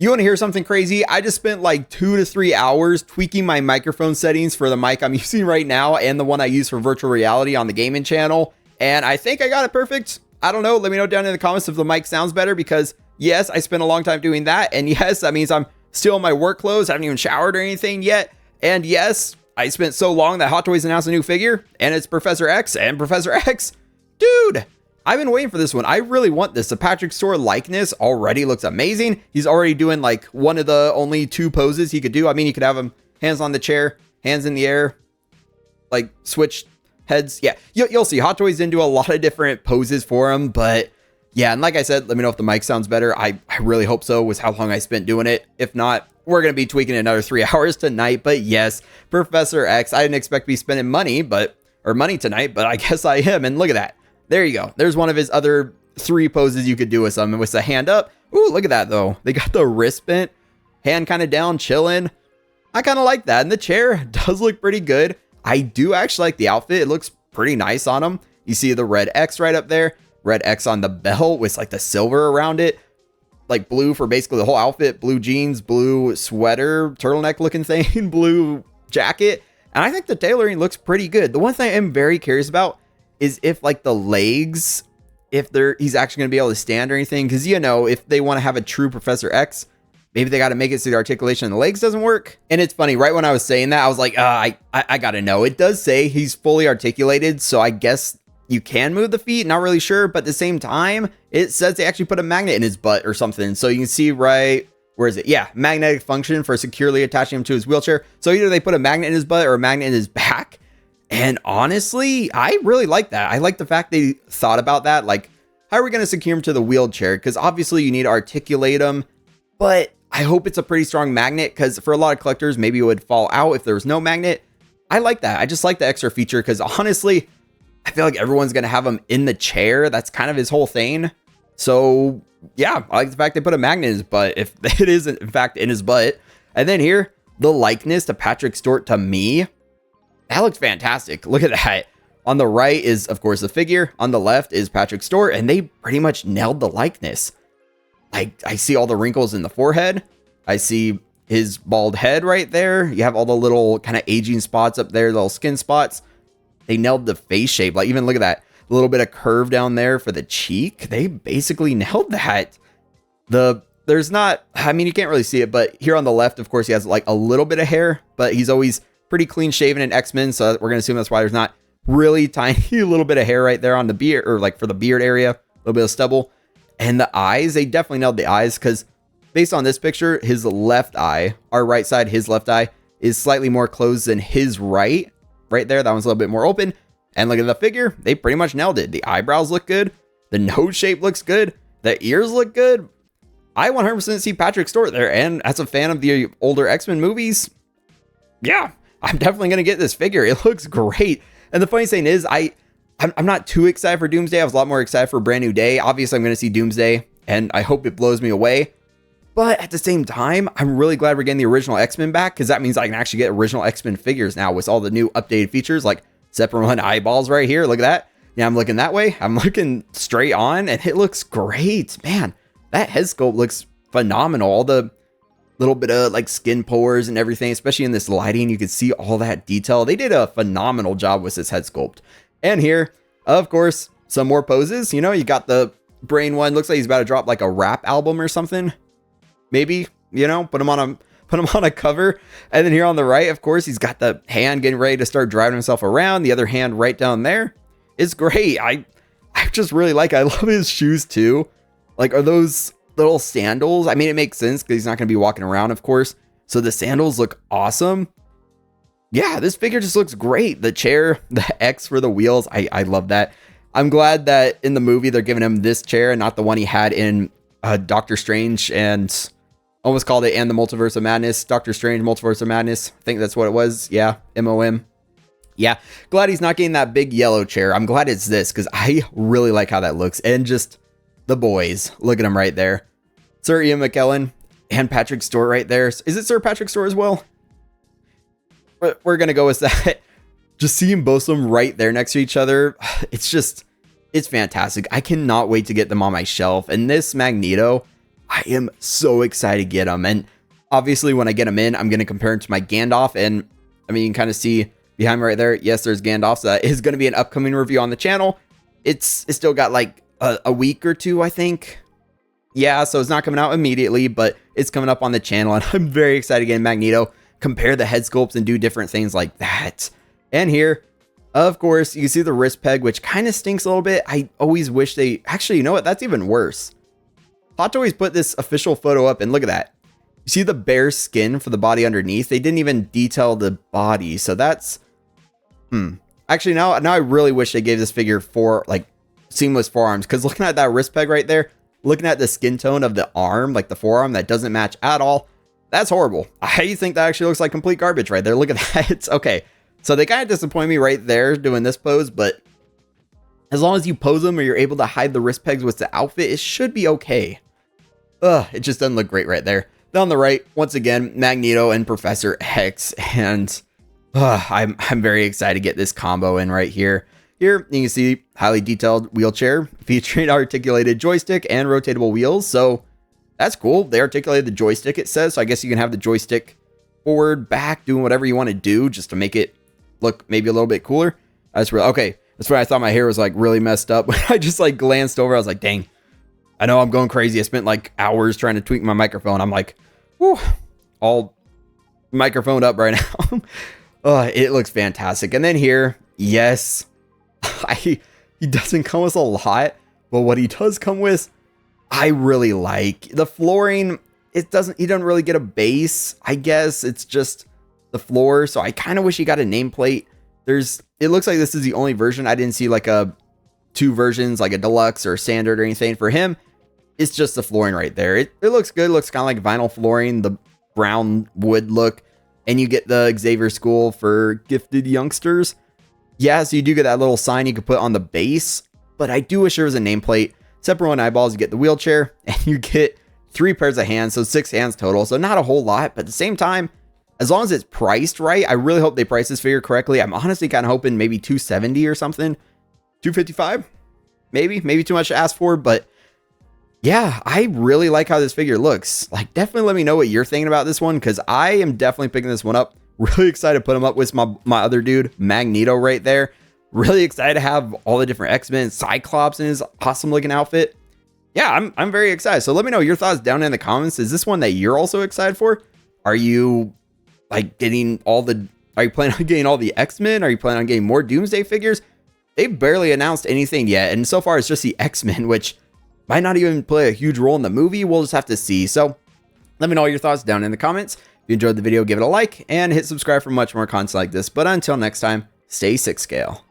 You want to hear something crazy? I just spent like 2 to 3 hours tweaking my microphone settings for the mic I'm using right now and the one I use for virtual reality on the gaming channel. And I think I got it perfect. I don't know. Let me know down in the comments if the mic sounds better, because yes, I spent a long time doing that. And yes, that means I'm still in my work clothes. I haven't even showered or anything yet. And yes, I spent so long that Hot Toys announced a new figure, and it's Professor X. And Professor X, dude, I've been waiting for this one. I really want this. The Patrick Stewart likeness already looks amazing. He's already doing like one of the only 2 poses he could do. I mean, you could have him hands on the chair, hands in the air, like switch heads. Yeah, you'll see. Hot Toys didn't do a lot of different poses for him, but yeah. And like I said, let me know if the mic sounds better. I really hope so, with how long I spent doing it. If not, we're going to be tweaking another 3 hours tonight. But yes, Professor X, I didn't expect to be spending money tonight, but I guess I am. And look at that. There you go. There's one of his other 3 poses you could do with some. With the hand up. Ooh, look at that though. They got the wrist bent, hand kind of down, chilling. I kind of like that. And the chair does look pretty good. I do actually like the outfit. It looks pretty nice on him. You see the red X right up there. Red X on the belt with like the silver around it. Like blue for basically the whole outfit. Blue jeans, blue sweater, turtleneck looking thing, blue jacket. And I think the tailoring looks pretty good. The one thing I'm very curious about is if like the legs, if he's actually going to be able to stand or anything. Because, you know, if they want to have a true Professor X, maybe they got to make it so the articulation in the legs doesn't work. And it's funny, right when I was saying that, I was like, I got to know. It does say he's fully articulated, so I guess you can move the feet. Not really sure. But at the same time, it says they actually put a magnet in his butt or something. So you can see right, where is it? Yeah, magnetic function for securely attaching him to his wheelchair. So either they put a magnet in his butt or a magnet in his back. And honestly, I really like that. I like the fact they thought about that. Like, how are we going to secure him to the wheelchair? Because obviously you need to articulate him. But I hope it's a pretty strong magnet, because for a lot of collectors, maybe it would fall out if there was no magnet. I like that. I just like the extra feature, because honestly, I feel like everyone's going to have him in the chair. That's kind of his whole thing. So yeah, I like the fact they put a magnet in his butt, if it is in fact in his butt. And then here, the likeness to Patrick Stewart to me. That looks fantastic. Look at that. On the right is, of course, the figure. On the left is Patrick Stewart, and they pretty much nailed the likeness. I see all the wrinkles in the forehead. I see his bald head right there. You have all the little kind of aging spots up there, little skin spots. They nailed the face shape. Like, even look at that. A little bit of curve down there for the cheek. They basically nailed that. There's not, I mean, you can't really see it, but here on the left, of course, he has like a little bit of hair, but he's always pretty clean shaven in X-Men, so we're gonna assume that's why there's not really tiny little bit of hair right there on the beard, or like for the beard area, a little bit of stubble. And the eyes, they definitely nailed the eyes, because based on this picture, his left eye, our right side, his left eye is slightly more closed than his right there. That one's a little bit more open. And look at the figure, they pretty much nailed it. The eyebrows look good, the nose shape looks good, the ears look good. I 100% see Patrick Stewart there, and as a fan of the older X-Men movies, yeah, I'm definitely going to get this figure. It looks great. And the funny thing is, I'm not too excited for Doomsday. I was a lot more excited for Brand New Day. Obviously, I'm going to see Doomsday, and I hope it blows me away. But at the same time, I'm really glad we're getting the original X-Men back, because that means I can actually get original X-Men figures now with all the new updated features, like separate one eyeballs right here. Look at that. Yeah, I'm looking that way. I'm looking straight on, and it looks great. Man, that head sculpt looks phenomenal. All the little bit of like skin pores and everything, especially in this lighting, you can see all that detail. They did a phenomenal job with this head sculpt. And here, of course, some more poses. You know, you got the brain one. Looks like he's about to drop like a rap album or something. Maybe, you know, put him on a cover. And then here on the right, of course, he's got the hand getting ready to start driving himself around. The other hand right down there. It's great. I just really like it. I love his shoes too. Like, are those little sandals? I mean, it makes sense because he's not going to be walking around, of course. So the sandals look awesome. Yeah, this figure just looks great. The chair, the X for the wheels. I love that. I'm glad that in the movie they're giving him this chair and not the one he had in Doctor Strange and almost called it And the Multiverse of Madness. Doctor Strange Multiverse of Madness. I think that's what it was. Yeah, MOM. Yeah, glad he's not getting that big yellow chair. I'm glad it's this because I really like how that looks. And just the boys. Look at him right there. Sir Ian McKellen and Patrick Stewart right there. Is it Sir Patrick Stewart as well? We're going to go with that. Just seeing both of them right there next to each other. It's fantastic. I cannot wait to get them on my shelf. And this Magneto, I am so excited to get them. And obviously when I get them in, I'm going to compare them to my Gandalf. And I mean, you can kind of see behind me right there. Yes, there's Gandalf. So that is going to be an upcoming review on the channel. It's still got like a week or two, I think. Yeah, so it's not coming out immediately, but it's coming up on the channel. And I'm very excited to get Magneto, compare the head sculpts and do different things like that. And here, of course, you see the wrist peg, which kind of stinks a little bit. I always wish they... Actually, you know what? That's even worse. Hot Toys put this official photo up, and look at that. You see the bare skin for the body underneath? They didn't even detail the body, so that's... Actually, now I really wish they gave this figure like seamless forearms, because looking at that wrist peg right there, looking at the skin tone of the arm, like the forearm, that doesn't match at all. That's horrible. I think that actually looks like complete garbage right there. Look at that. Okay. So they kind of disappoint me right there doing this pose, but as long as you pose them or you're able to hide the wrist pegs with the outfit, it should be okay. It just doesn't look great right there. Then on the right, once again, Magneto and Professor X, and I'm very excited to get this combo in right here. Here, you can see highly detailed wheelchair featuring articulated joystick and rotatable wheels. So that's cool. They articulated the joystick, it says. So I guess you can have the joystick forward, back, doing whatever you want to do just to make it look maybe a little bit cooler. That's real. Okay. That's why I thought my hair was like really messed up. I just like glanced over. I was like, dang, I know I'm going crazy. I spent like hours trying to tweak my microphone. I'm like, whew, all microphoned up right now. It looks fantastic. And then here, yes, he doesn't come with a lot, but what he does come with, I really like. The flooring, he doesn't really get a base. I guess it's just the floor. So I kind of wish he got a nameplate. It looks like this is the only version. I didn't see like two versions, like a deluxe or standard or anything. For him, it's just the flooring right there. It looks good. It looks kind of like vinyl flooring, the brown wood look. And you get the Xavier School for gifted youngsters. Yeah, so you do get that little sign you could put on the base. But I do wish there was a nameplate. Separate one eyeballs, you get the wheelchair. And you get 3 pairs of hands, so 6 hands total. So not a whole lot, but at the same time, as long as it's priced right, I really hope they price this figure correctly. I'm honestly kind of hoping maybe $270 or something. $255? Maybe too much to ask for, but yeah, I really like how this figure looks. Like, definitely let me know what you're thinking about this one, because I am definitely picking this one up. Really excited to put him up with my other dude, Magneto, right there. Really excited to have all the different X-Men, Cyclops in his awesome looking outfit. Yeah, I'm very excited. So let me know your thoughts down in the comments. Is this one that you're also excited for? Are you like getting are you planning on getting all the X-Men? Are you planning on getting more Doomsday figures? They've barely announced anything yet. And so far it's just the X-Men, which might not even play a huge role in the movie. We'll just have to see. So let me know your thoughts down in the comments. If you enjoyed the video, give it a like and hit subscribe for much more content like this. But until next time, stay 6 scale.